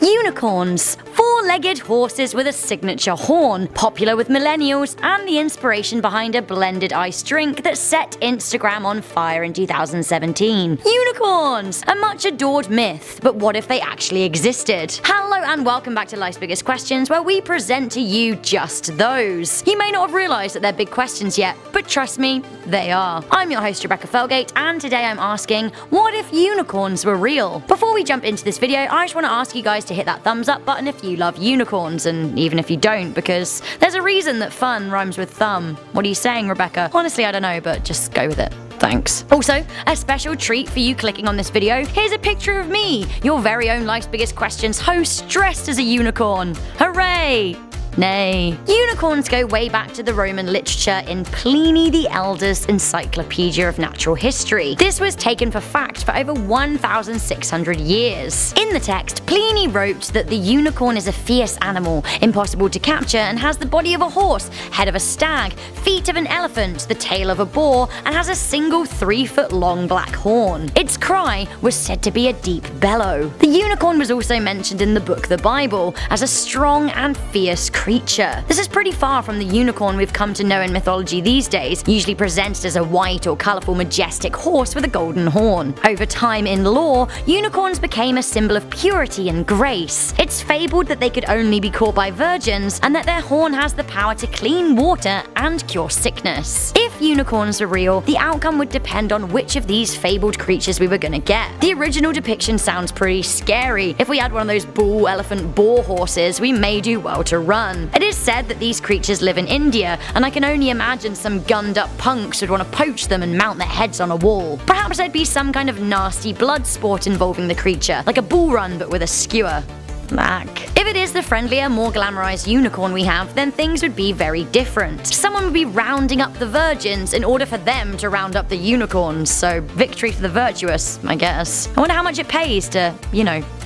Unicorns. Four-legged horses with a signature horn, popular with millennials and the inspiration behind a blended iced drink that set Instagram on fire in 2017. Unicorns! A much adored myth, but what if they actually existed? Hello and welcome back to Life's Biggest Questions, where we present to you just those. You may not have realised that they're big questions yet, but trust me, they are. I'm your host Rebecca Felgate, and today I'm asking, what if unicorns were real? Before we jump into this video, I just want to ask you guys to hit that thumbs up button if you love unicorns, and even if you don't, because there's a reason that fun rhymes with thumb. What are you saying, Rebecca? Honestly, I don't know, but just go with it. Thanks. Also, a special treat for you clicking on this video. Here's a picture of me, your very own Life's Biggest Questions host, dressed as a unicorn. Hooray! Nay. Unicorns go way back to the Roman literature in Pliny the Elder's Encyclopedia of Natural History. This was taken for fact for over 1,600 years. In the text, Pliny wrote that the unicorn is a fierce animal, impossible to capture, and has the body of a horse, head of a stag, feet of an elephant, the tail of a boar, and has a single 3-foot-long black horn. Its cry was said to be a deep bellow. The unicorn was also mentioned in the book The Bible as a strong and fierce creature. This is pretty far from the unicorn we've come to know in mythology these days, usually presented as a white or colourful majestic horse with a golden horn. Over time in lore, unicorns became a symbol of purity and grace. It's fabled that they could only be caught by virgins, and that their horn has the power to clean water and cure sickness. If unicorns were real, the outcome would depend on which of these fabled creatures we were gonna get. The original depiction sounds pretty scary. If we had one of those bull, elephant, boar horses, we may do well to run. It is said that these creatures live in India, and I can only imagine some gunned up punks would want to poach them and mount their heads on a wall. Perhaps there'd be some kind of nasty blood sport involving the creature, like a bull run but with a skewer. If it is the friendlier, more glamorized unicorn we have, then things would be very different. Someone would be rounding up the virgins in order for them to round up the unicorns, so victory for the virtuous, I guess. I wonder how much it pays to,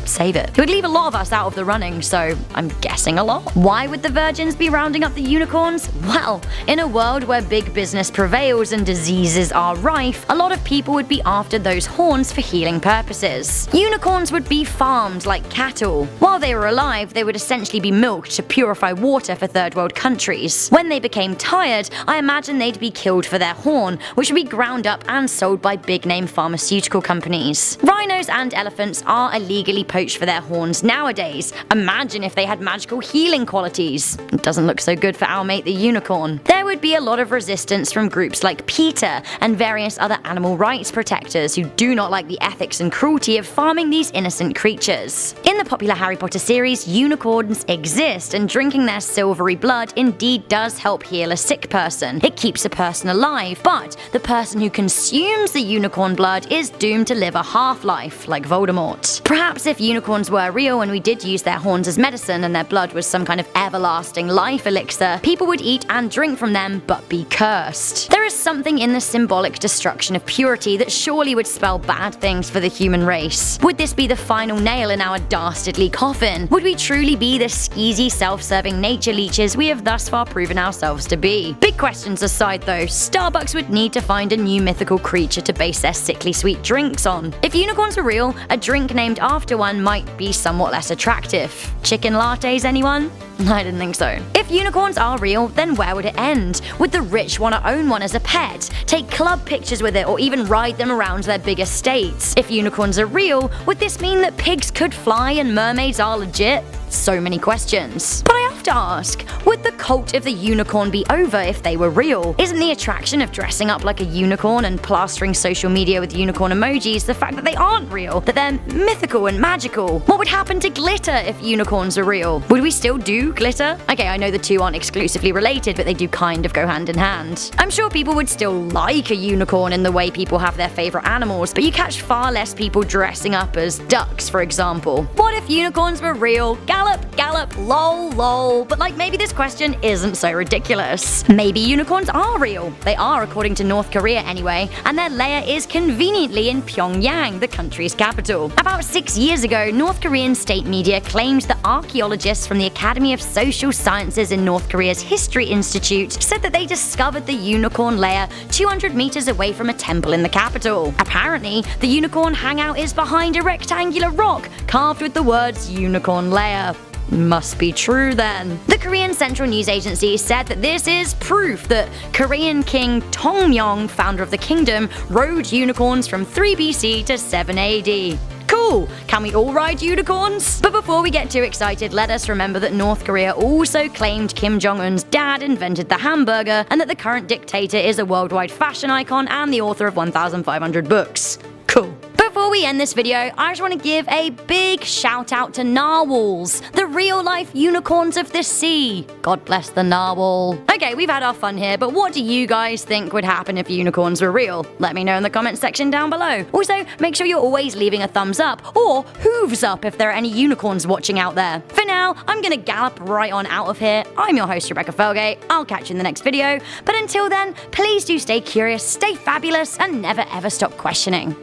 save it. It would leave a lot of us out of the running, so I'm guessing a lot. Why would the virgins be rounding up the unicorns? Well, in a world where big business prevails and diseases are rife, a lot of people would be after those horns for healing purposes. Unicorns would be farmed like cattle. While they were alive, they would essentially be milked to purify water for third world countries. When they became tired, I imagine they'd be killed for their horn, which would be ground up and sold by big-name pharmaceutical companies. Rhinos and elephants are illegally poached for their horns nowadays. Imagine if they had magical healing qualities. It doesn't look so good for our mate the unicorn. There would be a lot of resistance from groups like PETA and various other animal rights protectors who do not like the ethics and cruelty of farming these innocent creatures. In the popular Harry Potter series, unicorns exist, and drinking their silvery blood indeed does help heal a sick person. It keeps a person alive, but the person who consumes the unicorn blood is doomed to live a half-life, like Voldemort. Perhaps if unicorns were real and we did use their horns as medicine and their blood was some kind of everlasting life elixir, people would eat and drink from them but be cursed. There is something in the symbolic destruction of purity that surely would spell bad things for the human race. Would this be the final nail in our dastardly coffin? Would we truly be the skeezy, self-serving nature leeches we have thus far proven ourselves to be? Big questions aside though, Starbucks would need to find a new mythical creature to base their sickly sweet drinks on. If unicorns were real, a drink named after one might be somewhat less attractive. Chicken lattes, anyone? I didn't think so. If unicorns are real, then where would it end? Would the rich want to own one as a pet, take club pictures with it, or even ride them around their big estates? If unicorns are real, would this mean that pigs could fly and mermaids are legit? So many questions. But I have to ask, would the cult of the unicorn be over if they were real? Isn't the attraction of dressing up like a unicorn and plastering social media with unicorn emojis the fact that they aren't real, that they're mythical and magical? What would happen to glitter if unicorns are real? Would we still do glitter? Okay, I know the two aren't exclusively related, but they do kind of go hand in hand. I'm sure people would still like a unicorn in the way people have their favorite animals, but you catch far less people dressing up as ducks, for example. What if unicorns were real? Gallop, gallop, lol, lol. lol, but like maybe this question isn't so ridiculous. Maybe unicorns are real. They are, according to North Korea anyway, and their lair is conveniently in Pyongyang, the country's capital. About 6 years ago, North Korean state media claimed that archaeologists from the Academy of Social Sciences in North Korea's History Institute said that they discovered the unicorn lair 200 meters away from a temple in the capital. Apparently, the unicorn hangout is behind a rectangular rock carved with the words unicorn lair. Must be true then. The Korean Central News Agency said that this is proof that Korean King Tongmyong, founder of the kingdom, rode unicorns from 3 BC to 7 AD. Cool! Can we all ride unicorns? But before we get too excited, let us remember that North Korea also claimed Kim Jong-un's dad invented the hamburger, and that the current dictator is a worldwide fashion icon and the author of 1,500 books. Cool. Before we end this video, I just want to give a big shout out to narwhals, the real life unicorns of the sea. God bless the narwhal. Okay, we've had our fun here, but what do you guys think would happen if unicorns were real? Let me know in the comments section down below. Also, make sure you're always leaving a thumbs up or hooves up if there are any unicorns watching out there. For now, I'm gonna gallop right on out of here. I'm your host, Rebecca Felgate. I'll catch you in the next video, but until then, please do stay curious, stay fabulous, and never ever stop questioning.